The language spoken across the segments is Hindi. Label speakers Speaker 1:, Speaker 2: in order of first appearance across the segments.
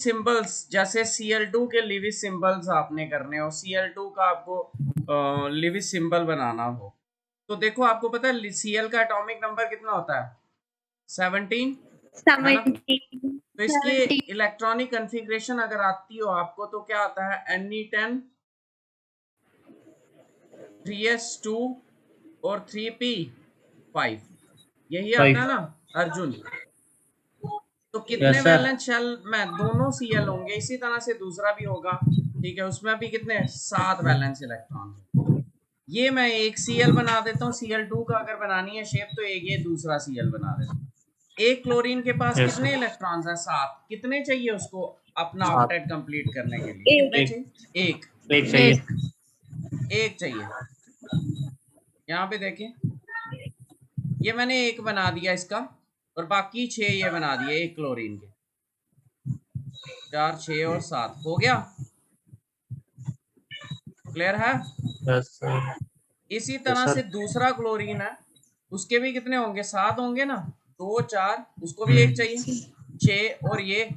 Speaker 1: सिंबल्स जैसे Cl2 के लिविस सिंबल्स आपने करने हो, Cl2 का आपको लिविस सिंबल बनाना हो, तो देखो आपको पता है Cl का एटॉमिक नंबर कितना होता है? 17 है ना? तो इसकी इलेक्ट्रॉनिक कन्फिग्रेशन अगर आती हो आपको तो क्या आता है? Ne10 3s2 और 3p5, यही आता है ना अर्जुन? तो कितने वैलेंस शेल में दोनों Cl होंगे, इसी तरह से दूसरा भी होगा, ठीक है, उसमें भी कितने 7 वैलेंस इलेक्ट्रॉन। ये मैं एक Cl बना देता हूँ, Cl2 का अगर बनानी है शेप तो एक ये दूसरा Cl बना देता हूँ। एक क्लोरीन के पास कितने इलेक्ट्रॉन्स हैं? 7। कितने चाहिए उसको अपना ऑक्टेट कंप्लीट करने के लिए? कितने चाहिए? एक चाहिए। यहाँ पे देखिए, ये मैंने एक बना दिया इसका, और बाकी 6 ये बना दिए एक क्लोरीन के। 4 6 और 7 हो गया। क्लियर है? इसी तरह से दूसरा क्लोरीन है, उसके भी कितने होंगे? 7 होंगे ना। 2 4, उसको भी एक चाहिए, 6 और ये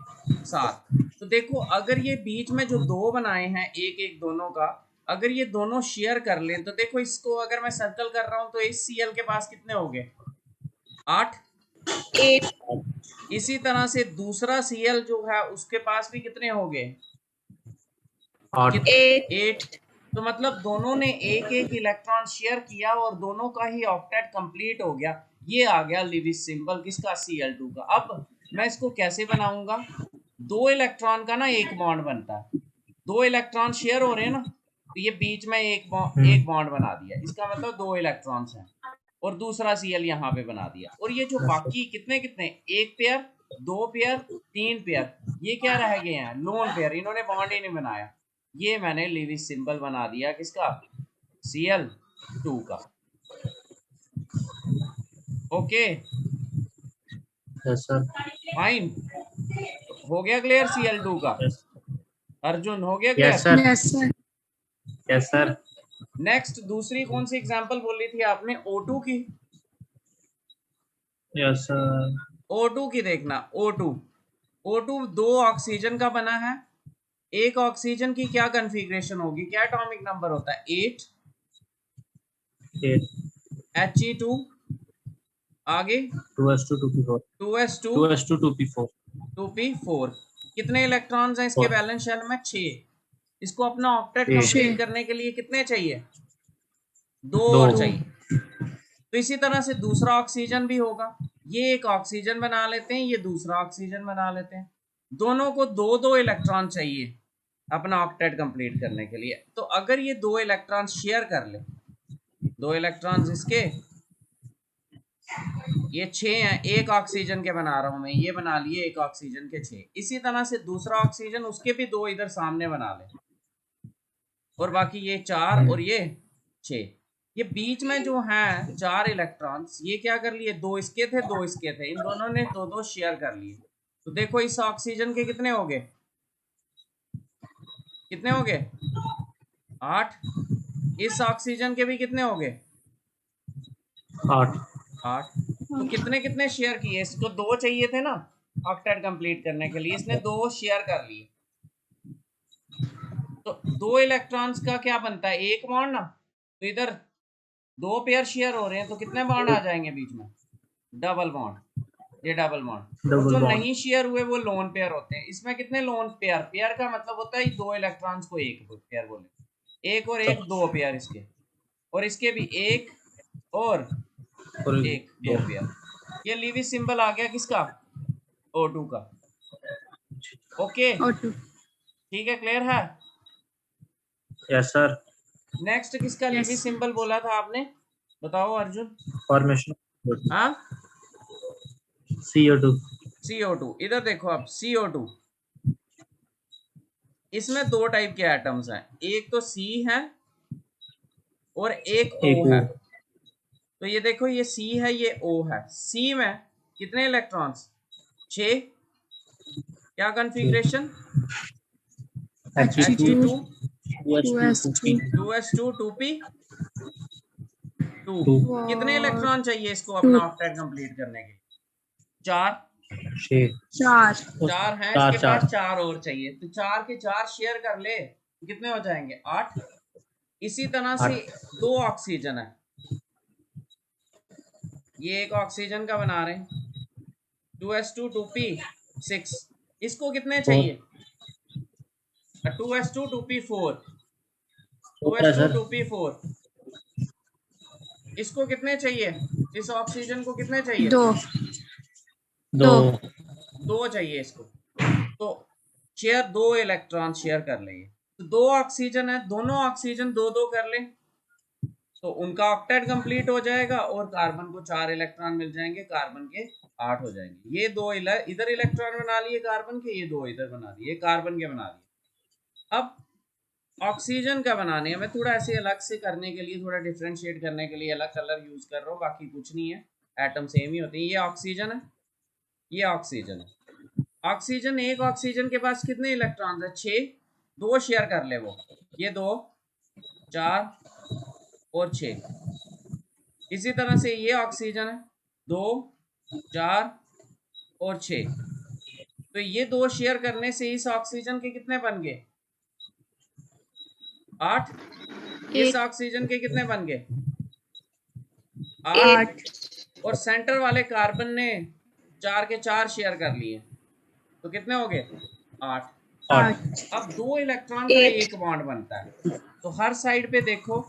Speaker 1: 7। तो देखो अगर ये बीच में जो 2 बनाए हैं एक एक दोनों का, अगर ये दोनों शेयर कर लें तो देखो इसको अगर मैं सर्कल कर रहा हूं तो इस Cl के पास कितने हो गए? 8। इसी तरह से दूसरा Cl जो है उसके पास भी कितने हो गए? 8। तो मतलब दोनों ने एक एक इलेक्ट्रॉन शेयर किया और दोनों का ही ऑक्टेट कंप्लीट हो गया। ये आ गया लिविस सिंबल किसका? Cl2 का। अब मैं इसको कैसे बनाऊंगा? 2 इलेक्ट्रॉन का ना एक बॉन्ड बनता है, 2 इलेक्ट्रॉन शेयर हो रहे हैं ना, तो ये बीच में एक बॉन्ड बना दिया, इसका मतलब 2 इलेक्ट्रॉन्स हैं, और दूसरा Cl यहाँ पे बना दिया। और ये जो बाकी कितने कितने, एक पेयर, 2 पेयर, 3 पेयर, ये क्या रह गए हैं? लोन पेयर, इन्होंने बॉन्ड ही नहीं बनाया। ये मैंने लिविस सिंबल बना दिया किसका? Cl2 का। ओके फाइन, हो गया क्लियर Cl2 का? अर्जुन हो गया क्लियर?
Speaker 2: Yes sir.
Speaker 1: नेक्स्ट दूसरी कौन सी एग्जांपल बोली थी आपने? O2 की।
Speaker 2: Yes sir.
Speaker 1: O2 की देखना, O2 2 ऑक्सीजन का बना है। एक ऑक्सीजन की क्या कन्फिग्रेशन होगी, क्या एटॉमिक नंबर होता है? 8 He2, आगे
Speaker 2: 2s2 2p4
Speaker 1: 2s2
Speaker 2: 2s2 2p4
Speaker 1: 2p4। कितने इलेक्ट्रॉन्स हैं इसके वैलेंस शेल में? 6। इसको अपना ऑक्टेट कंप्लीट करने के लिए कितने चाहिए? 2 और चाहिए। तो इसी तरह से दूसरा ऑक्सीजन भी होगा, ये एक ऑक्सीजन बना लेते हैं, ये दूसरा ऑक्सीजन बना लेते हैं, दोनों को 2 2 इलेक्ट्रॉन चाहिए अपना ऑक्टेट कंप्लीट करने के लिए। तो अगर ये 2 इलेक्ट्रॉन शेयर कर ले, 2 इलेक्ट्रॉन्स इसके, ये 6 हैं, एक ऑक्सीजन के बना रहा हूं मैं, ये बना लिए एक ऑक्सीजन के 6। इसी तरह से दूसरा ऑक्सीजन, उसके भी 2 इधर सामने बना ले, और बाकी ये 4 और ये 6। ये बीच में जो है 4 इलेक्ट्रॉन्स, ये क्या कर लिए? 2 इसके थे 2 इसके थे, इन दोनों ने 2 2 शेयर कर लिए। तो देखो इस ऑक्सीजन के कितने हो गए? कितने हो गए? 8। इस ऑक्सीजन के भी कितने हो गए? 8। तो कितने कितने शेयर किए? इसको 2 चाहिए थे ना ऑक्टेट कंप्लीट करने के लिए, इसने 2 शेयर कर लिए। तो 2 इलेक्ट्रॉन्स का क्या बनता है? एक बॉन्ड ना। तो इधर 2 पेयर शेयर हो रहे हैं, तो कितने बॉन्ड आ जाएंगे बीच में? डबल बॉन्ड, ये डबल बॉन्ड। और जो नहीं शेयर हुए वो लोन पेयर होते हैं। इसमें कितने लोन पेयर? पेयर का मतलब होता है 2 इलेक्ट्रॉन्स को एक पेयर बोले, एक और एक 2 पेयर इसके, और इसके भी एक और एक 2 पेयर। ये लिविस सिंबल आ गया किसका? O2 का। ओके ठीक है, क्लियर है?
Speaker 2: Yes sir.
Speaker 1: नेक्स्ट किसका लिविस सिंबल बोला था आपने, बताओ अर्जुन?
Speaker 2: फॉर्मेशन
Speaker 1: हाँ, CO2। इधर देखो आप, CO2, इसमें 2 टाइप के एटम्स हैं, एक तो C है और एक O है। तो ये देखो, ये C है, ये O है। C में कितने इलेक्ट्रॉन्स? 6। क्या कॉन्फ़िगरेशन? He2 2s2 2p2। कितने इलेक्ट्रॉन चाहिए इसको अपना ऑक्टेट कंप्लीट करने के? 4।
Speaker 2: 6
Speaker 3: 4
Speaker 1: 4 हैं
Speaker 2: चार
Speaker 1: इसके पास,
Speaker 2: चार
Speaker 1: 4 और चाहिए, तो 4 के 4 शेयर कर ले, कितने हो जाएंगे 8। इसी तरह से
Speaker 2: 8
Speaker 1: 2 ऑक्सीजन है, ये एक ऑक्सीजन का बना रहे हैं 2s2 2p 6, इसको कितने
Speaker 2: 4
Speaker 1: चाहिए 2s2 2p 4
Speaker 2: 4 है
Speaker 1: 2s2
Speaker 2: सर
Speaker 1: 2p 4, इसको कितने चाहिए, इस ऑक्सीजन को कितने चाहिए
Speaker 3: 2
Speaker 2: 2
Speaker 1: 2 चाहिए इसको, तो शेयर 2 इलेक्ट्रॉन शेयर कर लेंगे, तो 2 ऑक्सीजन है, दोनों ऑक्सीजन 2 2 कर ले, तो उनका ऑक्टेट कंप्लीट हो जाएगा और कार्बन को 4 इलेक्ट्रॉन मिल जाएंगे, कार्बन के 8 हो जाएंगे। ये 2 इधर इलेक्ट्रॉन बना लिए कार्बन के, ये 2 इधर बना दिए, कार्बन के बना दिए। अब ऑक्सीजन का बनाने है, मैं थोड़ा ऐसे अलग से करने के लिए, थोड़ा डिफ्रेंशिएट करने के लिए अलग कलर यूज कर रहा हूँ, बाकी कुछ नहीं है, एटम सेम ही होते हैं। ये ऑक्सीजन है, ये ऑक्सीजन है, ऑक्सीजन, एक ऑक्सीजन के पास कितने इलेक्ट्रॉन है 6, 2 शेयर कर ले वो, ये 2 4 और 6। इसी तरह से ये ऑक्सीजन है 2 4 और 6, तो ये 2 शेयर करने से इस ऑक्सीजन के कितने बन गए 8, इस ऑक्सीजन के कितने बन गए 8,
Speaker 3: 8
Speaker 1: और सेंटर वाले कार्बन ने 4 के 4 शेयर कर लिए, तो कितने हो गए 8।
Speaker 2: 8
Speaker 1: अब 2 इलेक्ट्रॉन का
Speaker 3: 8
Speaker 1: एक बॉन्ड बनता है, तो हर साइड पे देखो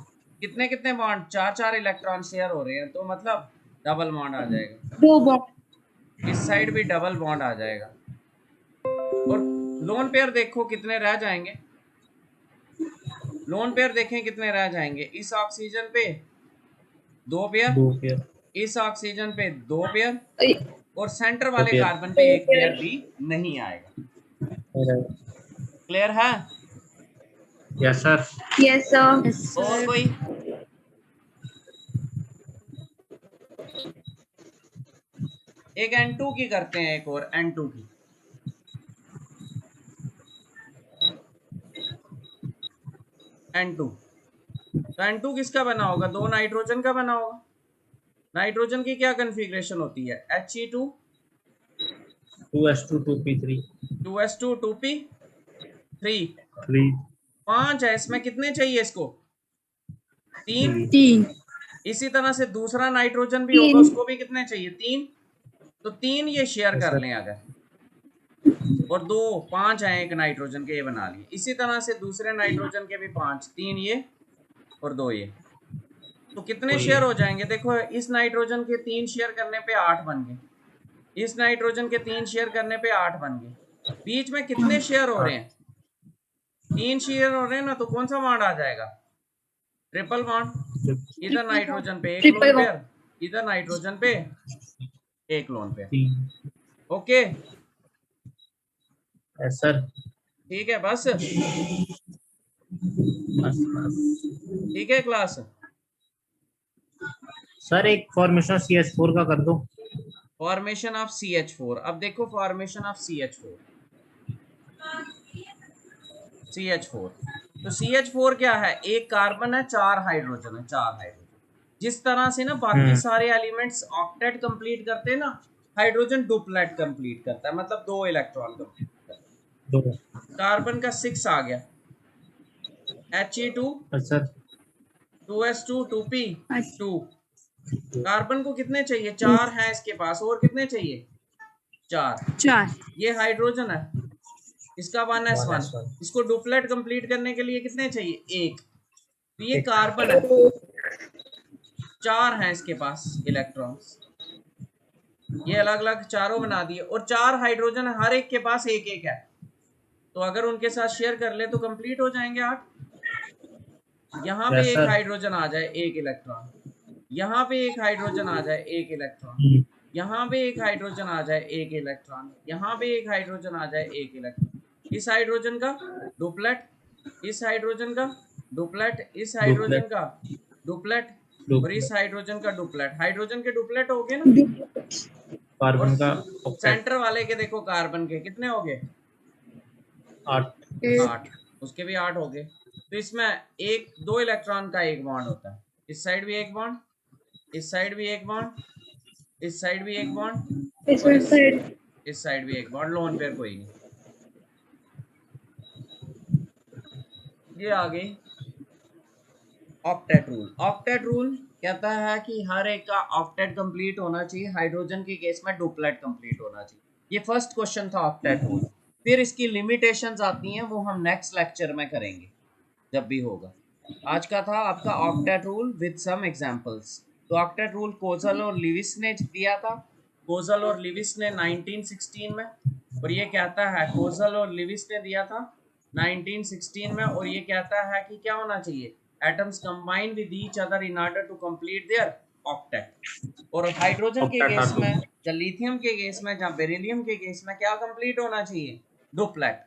Speaker 1: कितने कितने बॉन्ड, 4 4 इलेक्ट्रॉन शेयर हो रहे हैं, तो मतलब डबल बॉन्ड आ जाएगा,
Speaker 3: 2 बॉन्ड
Speaker 1: इस साइड भी डबल बॉन्ड आ जाएगा, और लोन पेयर देखो कितने रह जाएंगे, लोन पेयर देखें कितने रह जाएंगे, इस ऑक्सीजन पे 2 पेयर,
Speaker 2: 2 पेयर
Speaker 1: इस ऑक्सीजन पे 2 पेयर,
Speaker 3: अरे,
Speaker 1: और सेंटर
Speaker 2: 2
Speaker 1: वाले
Speaker 2: पेयर
Speaker 1: कार्बन पे 1 पेयर भी नहीं आएगा। क्लियर है?
Speaker 2: यस सर
Speaker 3: यस सर
Speaker 1: और कोई? एक N2 की करते हैं, एक और N2 की, N2, तो N2 किसका बना होगा, 2 नाइट्रोजन का बना होगा। नाइट्रोजन की क्या कन्फिग्रेशन होती है He2
Speaker 2: 2s2 2p3
Speaker 1: 2s2 2p3,
Speaker 2: 3
Speaker 1: 5 है, इसमें कितने चाहिए इसको 3,
Speaker 3: 3
Speaker 1: इसी तरह से दूसरा नाइट्रोजन भी होगा, उसको भी कितने चाहिए 3, तो 3 ये शेयर कर लें अगर, और 2 5 है एक नाइट्रोजन के, ये बना लिए। इसी तरह से दूसरे नाइट्रोजन के भी 5, 3 ये और 2 ये, तो कितने शेयर हो जाएंगे देखो, इस नाइट्रोजन के 3 शेयर करने पे 8 बन गए, इस नाइट्रोजन के 3 शेयर करने पे 8 बन गए, बीच में कितने शेयर हो रहे हैं 3 शेयर हो रहे हैं ना, तो कौन सा बॉन्ड आ जाएगा ट्रिपल बॉन्ड, इधर नाइट्रोजन पे एक लोन पेयर, इधर नाइट्रोजन पे एक lone pair.
Speaker 2: 3
Speaker 1: okay
Speaker 2: yes sir
Speaker 1: ठीक है, बस ठीक है क्लास।
Speaker 2: सर एक फॉर्मेशन CH4 का कर दो।
Speaker 1: फॉर्मेशन ऑफ CH4, अब देखो फॉर्मेशन ऑफ CH4, तो CH4 क्या है, एक कार्बन है 4 हाइड्रोजन है, 4 हाइड्रोजन, जिस तरह से ना बाकी सारे एलिमेंट्स ऑक्टेट कंप्लीट करते हैं ना, हाइड्रोजन डुप्लेट कंप्लीट करता है, मतलब 2 इलेक्ट्रॉन कंप्लीट करता है।
Speaker 2: 2
Speaker 1: कार्बन का 6 आ गया He2
Speaker 2: sir
Speaker 1: 2s2 2p2, carbon को कितने चाहिए 4 हैं इसके पास, और कितने चाहिए 4, ये हाइड्रोजन है, इसका 1s1, इसको डुप्लेट कंप्लीट करने के लिए कितने चाहिए 1, तो ये कार्बन है, 4 हैं इसके पास इलेक्ट्रॉन्स, ये अलग अलग चारों बना दिए, और 4 हाइड्रोजन हर एक के पास एक एक है, तो अगर उनके साथ शेयर कर ले तो कंप्लीट हो जाएंगे 8। यहाँ पे एक हाइड्रोजन आ जाए 1 इलेक्ट्रॉन, यहाँ पे एक हाइड्रोजन आ जाए 1 इलेक्ट्रॉन, यहाँ पे एक हाइड्रोजन आ जाए 1 इलेक्ट्रॉन, यहाँ पे एक हाइड्रोजन आ जाए 1 इलेक्ट्रॉन, इस हाइड्रोजन का डुप्लेट, इस हाइड्रोजन का डुप्लेट, इस हाइड्रोजन का डुप्लेट, और इस हाइड्रोजन का डुप्लेट, हाइड्रोजन के डुप्लेट हो गए ना,
Speaker 2: कार्बन का
Speaker 1: सेंटर वाले के देखो कार्बन के कितने हो गए 8, उसके भी 8 हो गए, तो इसमें 2 इलेक्ट्रॉन का एक बॉन्ड होता है, इस साइड भी एक बॉन्ड, इस साइड भी एक बॉन्ड, इस साइड भी एक बॉन्ड, और इस साइड भी एक बॉन्ड, लोन पेयर कोई नहीं। ये आ गई ऑक्टेट रूल। ऑक्टेट रूल कहता है कि हर एक का ऑक्टेट कंप्लीट होना चाहिए, हाइड्रोजन के केस में डुप्लेट कंप्लीट होना चाहिए। ये फर्स्ट क्वेश्चन था ऑक्टेट रूल। फिर इसकी लिमिटेशंस आती हैं, वो हम नेक्स्ट लेक्चर में करेंगे जब भी होगा। आज का था आपका octet rule with some examples. तो ऑक्टेट रूल कोजल और लिविस ने दिया था, कोजल और लिविस ने 1916 में, और ये कहता है कोजल और लिविस ने दिया था 1916 में, और ये कहता है कि क्या होना चाहिए, atoms combine with each other in order to complete their octet. और हाइड्रोजन के
Speaker 2: ऑक्टेट
Speaker 1: केस
Speaker 2: आटो।
Speaker 1: में, या लिथियम के केस में, या बेरिलियम के केस में क्या कंप्लीट होना चाहिए, डुप्लेट।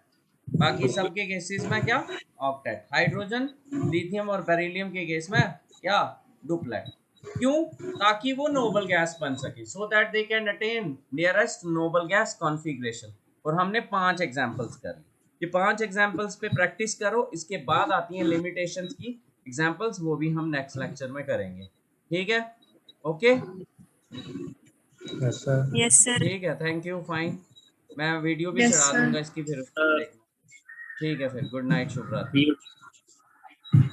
Speaker 1: बाकी सबके केसेस में क्या, ऑक्टेट। हाइड्रोजन, लिथियम और बेरिलियम के केस में क्या, डुप्लेट। क्यों, ताकि वो नोबल गैस बन सके, so that they can attain nearest noble gas configuration. और हमने 5 एग्जांपल्स कर ली। ये 5 एग्जांपल्स पे प्रैक्टिस करो, इसके बाद आती हैं लिमिटेशंस की एग्जांपल्स, वो भी हम नेक्स्ट लेक्चर में करेंगे। ठीक है, okay,
Speaker 2: yes sir.
Speaker 3: Yes, sir.
Speaker 1: ठीक है, थैंक यू, फाइन। मैं वीडियो भी
Speaker 3: Yes,
Speaker 1: चढ़ा
Speaker 3: sir.
Speaker 1: दूंगा इसकी, फिर उसको देखना। ठीक है, फिर गुड नाइट, शुभ रात्रि।
Speaker 2: ठीक